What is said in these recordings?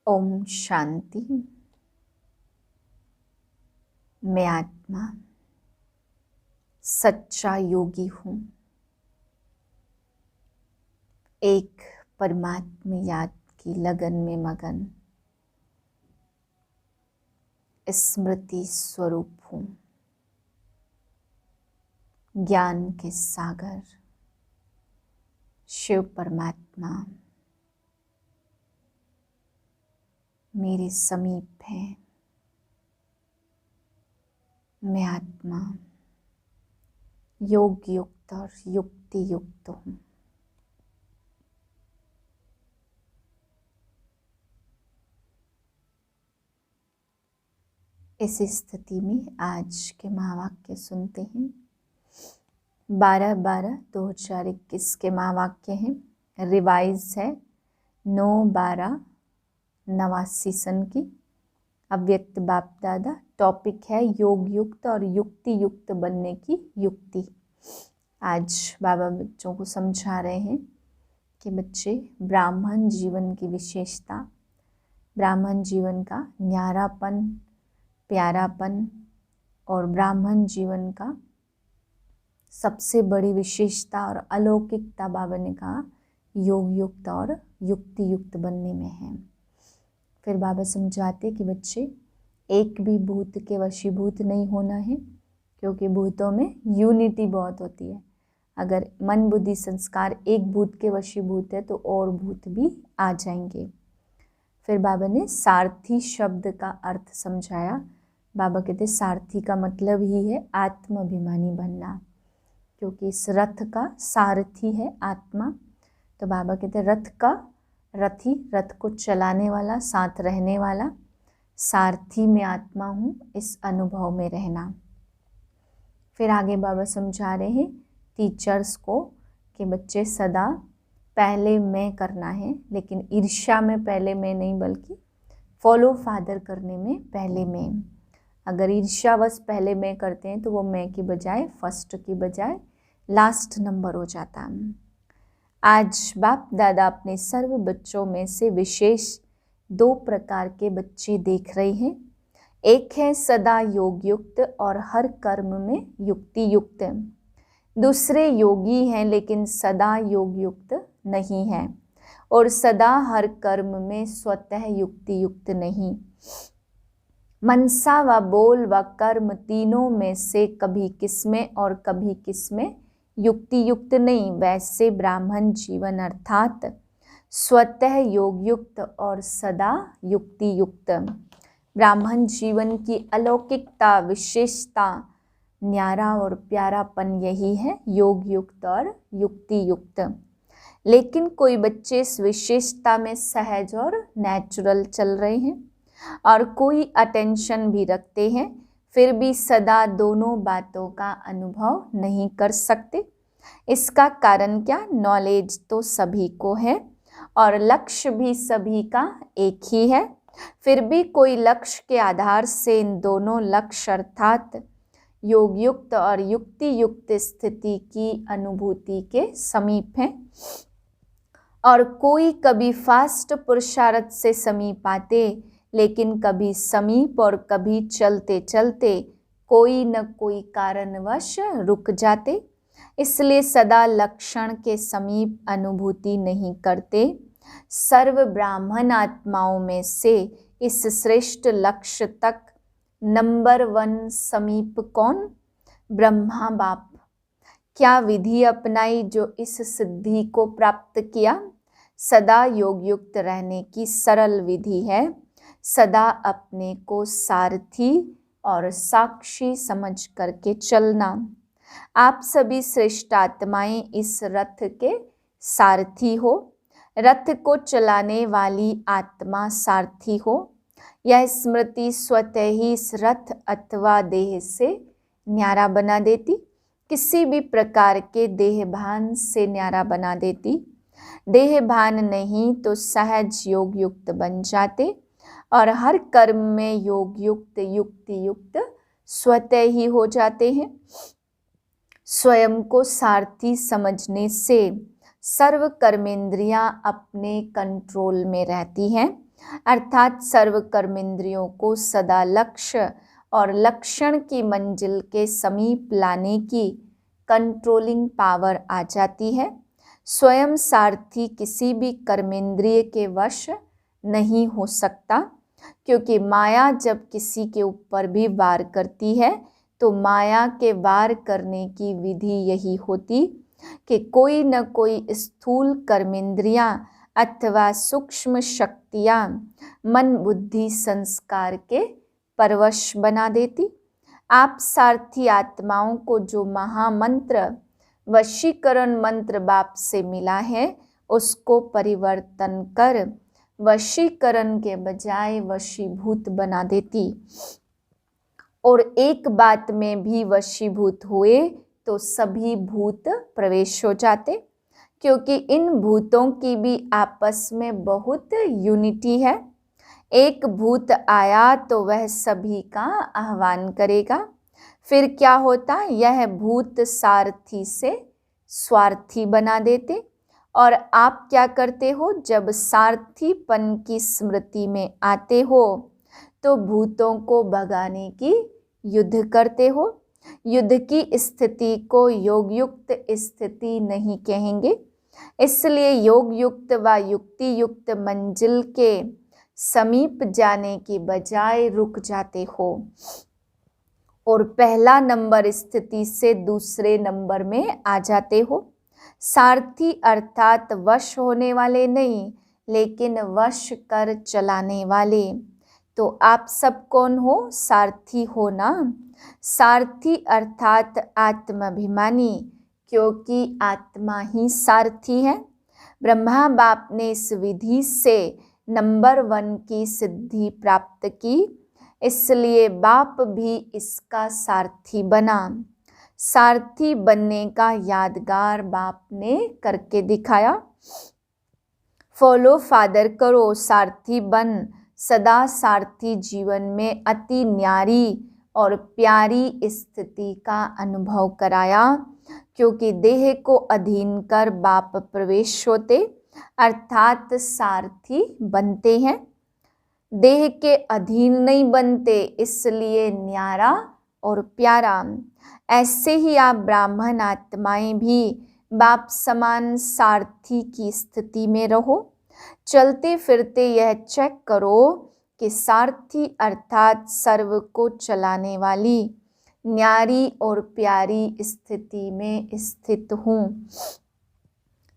ओम शांति। मैं आत्मा सच्चा योगी हूँ। एक परमात्मा याद की लगन में मगन स्मृति स्वरूप हूँ। ज्ञान के सागर शिव परमात्मा मेरे समीप है। मैं आत्मा योग युक्त और युक्ति युक्त हूँ। इस स्थिति में आज के महावाक्य सुनते हैं। 12/12/2021 के महावाक्य हैं। रिवाइज है 9/12/89 सन की। अव्यक्त बाप दादा। टॉपिक है योग युक्त और युक्ति युक्त बनने की युक्ति। आज बाबा बच्चों को समझा रहे हैं कि बच्चे ब्राह्मण जीवन की विशेषता, ब्राह्मण जीवन का न्यारापन, प्यारापन और ब्राह्मण जीवन का सबसे बड़ी विशेषता और अलौकिकता बाबा ने कहा योग युक्त और युक्ति युक्त बनने में है। फिर बाबा समझाते कि बच्चे एक भी भूत के वशीभूत नहीं होना है, क्योंकि भूतों में यूनिटी बहुत होती है। अगर मन बुद्धि संस्कार एक भूत के वशीभूत है तो और भूत भी आ जाएंगे। फिर बाबा ने सारथी शब्द का अर्थ समझाया। बाबा कहते सारथी का मतलब ही है आत्माभिमानी बनना, क्योंकि इस रथ का सारथी है आत्मा। तो बाबा कहते रथ का रथी, रथ को चलाने वाला, साथ रहने वाला, सारथी में आत्मा हूँ, इस अनुभव में रहना। फिर आगे बाबा समझा रहे हैं टीचर्स को कि बच्चे सदा पहले मैं करना है, लेकिन ईर्ष्या में पहले मैं नहीं, बल्कि फॉलो फादर करने में पहले मैं। अगर ईर्ष्यावश पहले मैं करते हैं तो वो मैं की बजाय, फर्स्ट की बजाय लास्ट नंबर हो जाता। आज बाप दादा अपने सर्व बच्चों में से विशेष 2 प्रकार के बच्चे देख रहे हैं। एक है सदा योग युक्त और हर कर्म में युक्ति युक्त। दूसरे योगी हैं लेकिन सदा योग युक्त नहीं है और सदा हर कर्म में स्वतः युक्ति युक्त नहीं। मनसा व बोल व कर्म तीनों में से कभी किसमें और कभी किसमें युक्ति युक्त नहीं। वैसे ब्राह्मण जीवन अर्थात स्वतः योग युक्त और सदा युक्ति युक्त। ब्राह्मण जीवन की अलौकिकता, विशेषता, न्यारा और प्यारापन यही है, योग युक्त और युक्ति युक्त। लेकिन कोई बच्चे इस विशेषता में सहज और नेचुरल चल रहे हैं और कोई अटेंशन भी रखते हैं, फिर भी सदा दोनों बातों का अनुभव नहीं कर सकते। इसका कारण क्या? नॉलेज तो सभी को है और लक्ष्य भी सभी का एक ही है, फिर भी कोई लक्ष्य के आधार से इन दोनों लक्ष्य अर्थात योग युक्त और युक्ति युक्त स्थिति की अनुभूति के समीप है और कोई कभी फास्ट पुरुषार्थ से समीप आते, लेकिन कभी समीप और कभी चलते चलते कोई न कोई कारणवश रुक जाते। इसलिए सदा लक्षण के समीप अनुभूति नहीं करते। सर्व ब्राह्मण आत्माओं में से इस श्रेष्ठ लक्ष्य तक नंबर 1 समीप कौन? ब्रह्मा बाप। क्या विधि अपनाई जो इस सिद्धि को प्राप्त किया? सदा योग युक्त रहने की सरल विधि है सदा अपने को सारथी और साक्षी समझ करके चलना। आप सभी श्रेष्ठ आत्माएं इस रथ के सारथी हो। रथ को चलाने वाली आत्मा सारथी हो। यह स्मृति स्वतः ही इस रथ अथवा देह से न्यारा बना देती, किसी भी प्रकार के देहभान से न्यारा बना देती। देहभान नहीं तो सहज योग युक्त बन जाते और हर कर्म में योग युक्त युक्ति युक्त स्वतः ही हो जाते हैं। स्वयं को सारथी समझने से सर्व कर्मेंद्रियां अपने कंट्रोल में रहती हैं अर्थात सर्व कर्मेंद्रियों को सदा लक्ष्य और लक्षण की मंजिल के समीप लाने की कंट्रोलिंग पावर आ जाती है। स्वयं सारथी किसी भी कर्मेंद्रिय के वश नहीं हो सकता, क्योंकि माया जब किसी के ऊपर भी वार करती है तो माया के वार करने की विधि यही होती कि कोई न कोई स्थूल कर्मेंद्रियां अथवा सूक्ष्म शक्तियां मन बुद्धि संस्कार के परवश बना देती। आप सारथी आत्माओं को जो महामंत्र वशीकरण मंत्र बाप से मिला है उसको परिवर्तन कर वशीकरण के बजाय वशीभूत बना देती, और एक बात में भी वशीभूत हुए तो सभी भूत प्रवेश हो जाते, क्योंकि इन भूतों की भी आपस में बहुत यूनिटी है। एक भूत आया तो वह सभी का आह्वान करेगा। फिर क्या होता, यह भूत सारथी से स्वार्थी बना देते, और आप क्या करते हो, जब सारथीपन की स्मृति में आते हो तो भूतों को भगाने की युद्ध करते हो। युद्ध की स्थिति को योग युक्त स्थिति नहीं कहेंगे, इसलिए योग युक्त व युक्ति युक्त मंजिल के समीप जाने की बजाय रुक जाते हो और पहला नंबर स्थिति से दूसरे नंबर में आ जाते हो। सारथी अर्थात वश होने वाले नहीं, लेकिन वश कर चलाने वाले। तो आप सब कौन हो, सारथी हो ना। सारथी अर्थात आत्माभिमानी, क्योंकि आत्मा ही सारथी है। ब्रह्मा बाप ने इस विधि से नंबर 1 की सिद्धि प्राप्त की, इसलिए बाप भी इसका सारथी बना। सारथी बनने का यादगार बाप ने करके दिखाया। फॉलो फादर करो, सारथी बन। सदा सारथी जीवन में अति न्यारी और प्यारी स्थिति का अनुभव कराया, क्योंकि देह को अधीन कर बाप प्रवेश होते अर्थात सारथी बनते हैं। देह के अधीन नहीं बनते, इसलिए न्यारा और प्यारा। ऐसे ही आप ब्राह्मण आत्माएं भी बाप समान सारथी की स्थिति में रहो। चलते फिरते यह चेक करो कि सारथी अर्थात सर्व को चलाने वाली न्यारी और प्यारी स्थिति में स्थित हूँ।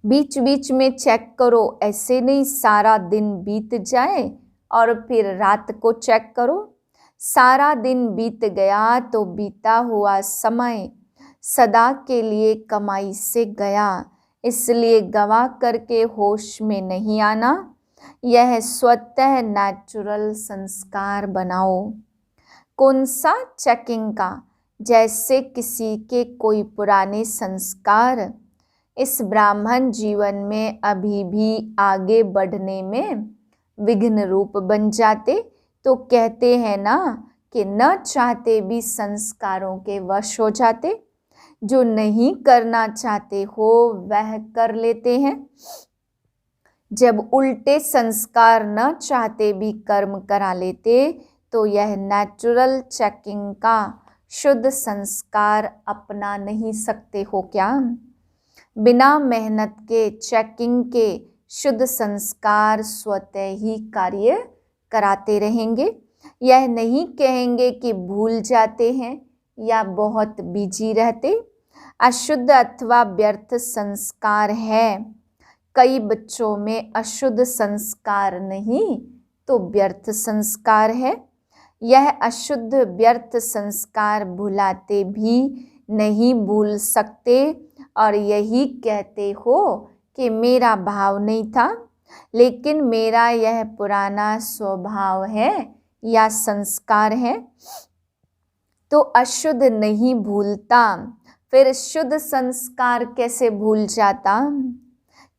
बीच बीच में चेक करो, ऐसे नहीं सारा दिन बीत जाए और फिर रात को चेक करो। सारा दिन बीत गया तो बीता हुआ समय सदा के लिए कमाई से गया, इसलिए गवा करके होश में नहीं आना। यह स्वतः नेचुरल संस्कार बनाओ। कौन सा चेकिंग का, जैसे किसी के कोई पुराने संस्कार इस ब्राह्मण जीवन में अभी भी आगे बढ़ने में विघ्न रूप बन जाते, तो कहते हैं ना कि न चाहते भी संस्कारों के वश हो जाते। जो नहीं करना चाहते हो वह कर लेते हैं। जब उल्टे संस्कार न चाहते भी कर्म करा लेते तो यह नेचुरल चेकिंग का शुद्ध संस्कार अपना नहीं सकते हो क्या। बिना मेहनत के चेकिंग के शुद्ध संस्कार स्वतः ही कार्य कराते रहेंगे। यह नहीं कहेंगे कि भूल जाते हैं या बहुत बिजी रहते। अशुद्ध अथवा व्यर्थ संस्कार है। कई बच्चों में अशुद्ध संस्कार नहीं तो व्यर्थ संस्कार है। यह अशुद्ध व्यर्थ संस्कार भुलाते भी नहीं भूल सकते और यही कहते हो कि मेरा भाव नहीं था, लेकिन मेरा यह पुराना स्वभाव है या संस्कार है। तो अशुद्ध नहीं भूलता, फिर शुद्ध संस्कार कैसे भूल जाता।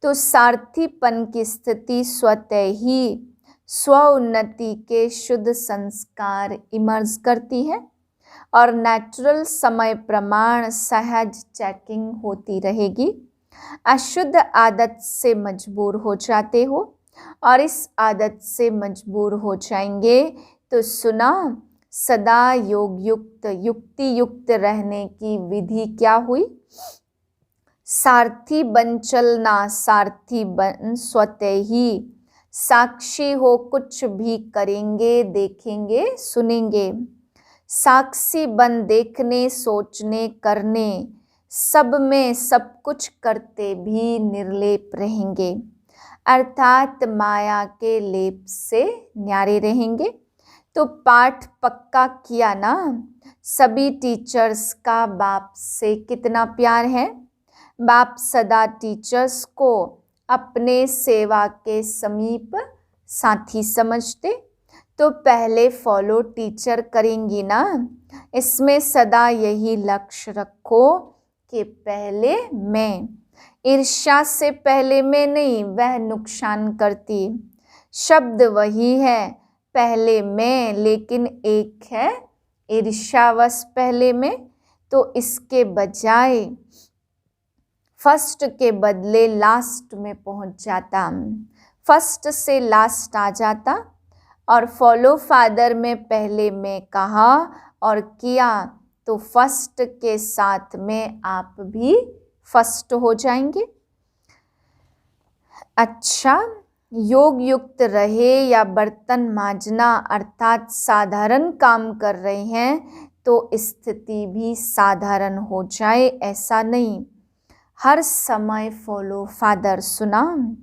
तो सारथीपन की स्थिति स्वतः ही स्व उन्नति के शुद्ध संस्कार इमर्ज करती है और नेचुरल समय प्रमाण सहज चेकिंग होती रहेगी। अशुद्ध आदत से मजबूर हो जाते हो और इस आदत से मजबूर हो जाएंगे। तो सुना, सदा योग युक्त युक्ति युक्त रहने की विधि क्या हुई? सारथी बन चलना, सारथी बन स्वतः ही, साक्षी हो कुछ भी करेंगे देखेंगे सुनेंगे, साक्षी बन देखने सोचने करने, सब में सब कुछ करते भी निर्लेप रहेंगे, अर्थात माया के लेप से न्यारे रहेंगे। तो पाठ पक्का किया ना? सभी टीचर्स का बाप से कितना प्यार है। बाप सदा टीचर्स को अपने सेवा के समीप साथी समझते। तो पहले फॉलो टीचर करेंगी ना? इसमें सदा यही लक्ष्य रखो कि पहले मैं, ईर्ष्या से पहले मैं नहीं, वह नुकसान करती। शब्द वही है, पहले मैं, लेकिन एक है ईर्ष्यावश पहले मैं। तो इसके बजाय फर्स्ट के बदले लास्ट में पहुंच जाता, फर्स्ट से लास्ट आ जाता। और फॉलो फादर में पहले मैं कहा और किया तो फर्स्ट के साथ में आप भी फर्स्ट हो जाएंगे। अच्छा, योग युक्त रहे या बर्तन मांजना अर्थात साधारण काम कर रहे हैं तो स्थिति भी साधारण हो जाए ऐसा नहीं। हर समय फॉलो फादर। सुना,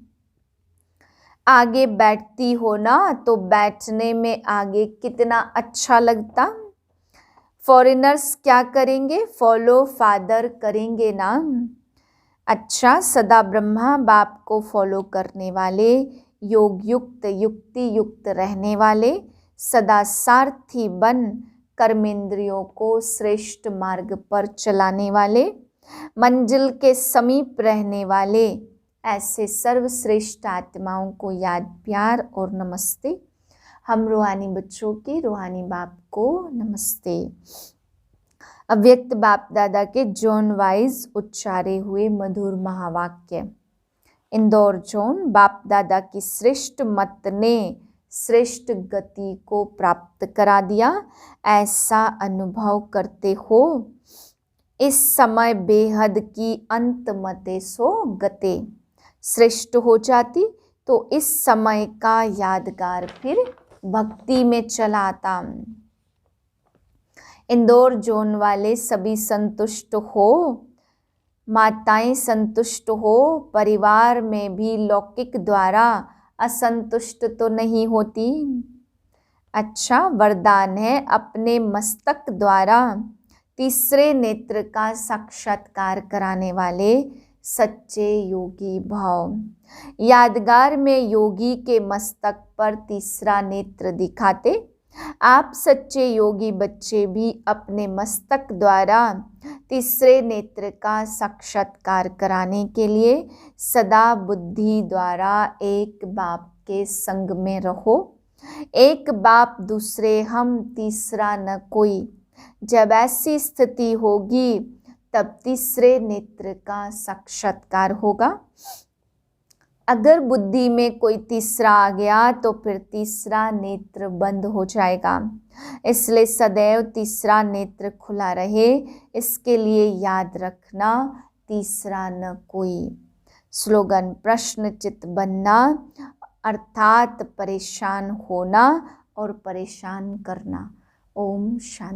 आगे बैठती हो ना तो बैठने में आगे कितना अच्छा लगता। फॉरेनर्स क्या करेंगे? फॉलो फादर करेंगे ना। अच्छा, सदा ब्रह्मा बाप को फॉलो करने वाले, योग युक्त युक्ति युक्त रहने वाले, सदा सारथी बन कर्मेंद्रियों को श्रेष्ठ मार्ग पर चलाने वाले, मंजिल के समीप रहने वाले, ऐसे सर्वश्रेष्ठ आत्माओं को याद प्यार और नमस्ते। हम रूहानी बच्चों की रूहानी बाप को नमस्ते। अव्यक्त बाप दादा के जोन वाइज उच्चारे हुए मधुर महावाक्य। इंदौर जोन बाप दादा की श्रेष्ठ मत ने श्रेष्ठ गति को प्राप्त करा दिया, ऐसा अनुभव करते हो। इस समय बेहद की अंत मते सो गते श्रेष्ठ हो जाती तो इस समय का यादगार फिर भक्ति में चला आता। इंदौर जोन वाले सभी संतुष्ट हो, माताएं संतुष्ट हो, परिवार में भी लौकिक द्वारा असंतुष्ट तो नहीं होती। अच्छा, वरदान है अपने मस्तक द्वारा तीसरे नेत्र का साक्षात्कार कराने वाले सच्चे योगी भाव। यादगार में योगी के मस्तक पर तीसरा नेत्र दिखाते। आप सच्चे योगी बच्चे भी अपने मस्तक द्वारा तीसरे नेत्र का साक्षात्कार कराने के लिए सदा बुद्धि द्वारा एक बाप के संग में रहो। एक बाप दूसरे हम, तीसरा न कोई। जब ऐसी स्थिति होगी तब तीसरे नेत्र का साक्षात्कार होगा। अगर बुद्धि में कोई तीसरा आ गया तो फिर तीसरा नेत्र बंद हो जाएगा। इसलिए सदैव तीसरा नेत्र खुला रहे, इसके लिए याद रखना, तीसरा न कोई। स्लोगन, प्रश्नचित बनना अर्थात परेशान होना और परेशान करना। ओम शांति।